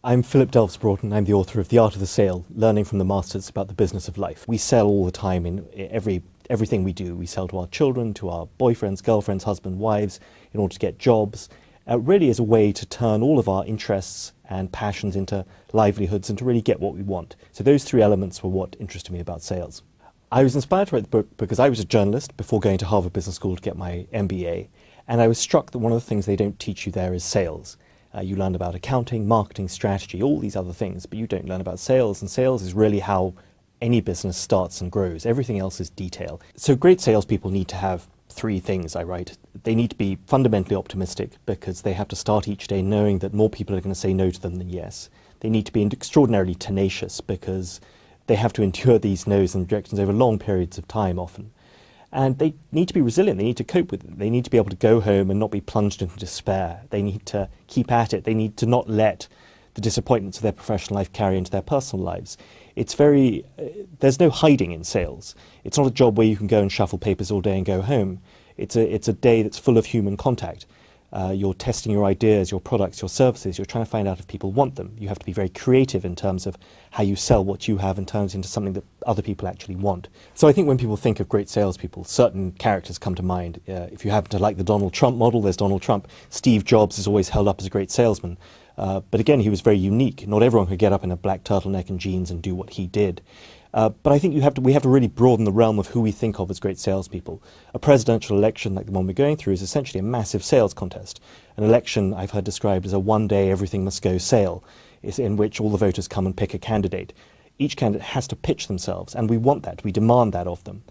I'm Philip Delves Broughton. I'm the author of The Art of the Sale, Learning from the Masters About the Business of Life. We sell all the time in everything we do. We sell to our children, to our boyfriends, girlfriends, husbands, wives, in order to get jobs. Really as a way to turn all of our interests and passions into livelihoods and to really get what we want. So those three elements were what interested me about sales. I was inspired to write the book because I was a journalist before going to Harvard Business School to get my MBA, and I was struck that one of the things they don't teach you there is sales. You learn about accounting, marketing, strategy, all these other things, but you don't learn about sales, and sales is really how any business starts and grows. Everything else is detail. So great salespeople need to have three things, I write. They need to be fundamentally optimistic because they have to start each day knowing that more people are going to say no to them than yes. They need to be extraordinarily tenacious because they have to endure these no's and rejections over long periods of time often. And they need to be resilient, they need to cope with it. They need to be able to go home and not be plunged into despair. They need to keep at it. They need to not let the disappointments of their professional life carry into their personal lives. There's no hiding in sales. It's not a job where you can go and shuffle papers all day and go home. It's a day that's full of human contact. You're testing your ideas, your products, your services. You're trying to find out if people want them. You have to be very creative in terms of how you sell what you have and turn it into something that other people actually want. So I think when people think of great salespeople, certain characters come to mind. If you happen to like the Donald Trump model, there's Donald Trump. Steve Jobs is always held up as a great salesman. But again, he was very unique. Not everyone could get up in a black turtleneck and jeans and do what he did. But I think we have to really broaden the realm of who we think of as great salespeople. A presidential election like the one we're going through is essentially a massive sales contest. An election I've heard described as a one-day everything must go sale, is in which all the voters come and pick a candidate. Each candidate has to pitch themselves, and we want that. We demand that of them.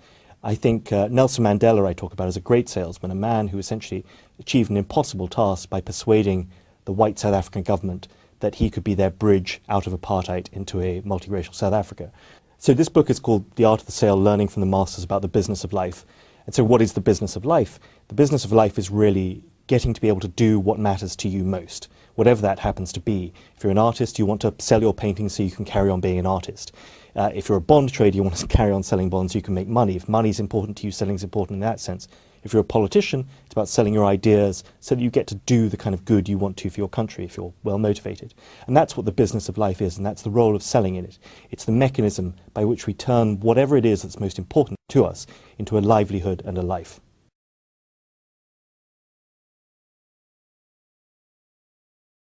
I think Nelson Mandela I talk about as a great salesman, a man who essentially achieved an impossible task by persuading the white South African government that he could be their bridge out of apartheid into a multiracial South Africa. So this book is called The Art of the Sale, Learning from the Masters About the Business of Life. And so what is the business of life? The business of life is really getting to be able to do what matters to you most, whatever that happens to be. If you're an artist, you want to sell your paintings so you can carry on being an artist. If you're a bond trader, you want to carry on selling bonds so you can make money. If money is important to you, selling is important in that sense. If you're a politician, it's about selling your ideas so that you get to do the kind of good you want to for your country if you're well motivated. And that's what the business of life is, and that's the role of selling in it. It's the mechanism by which we turn whatever it is that's most important to us into a livelihood and a life.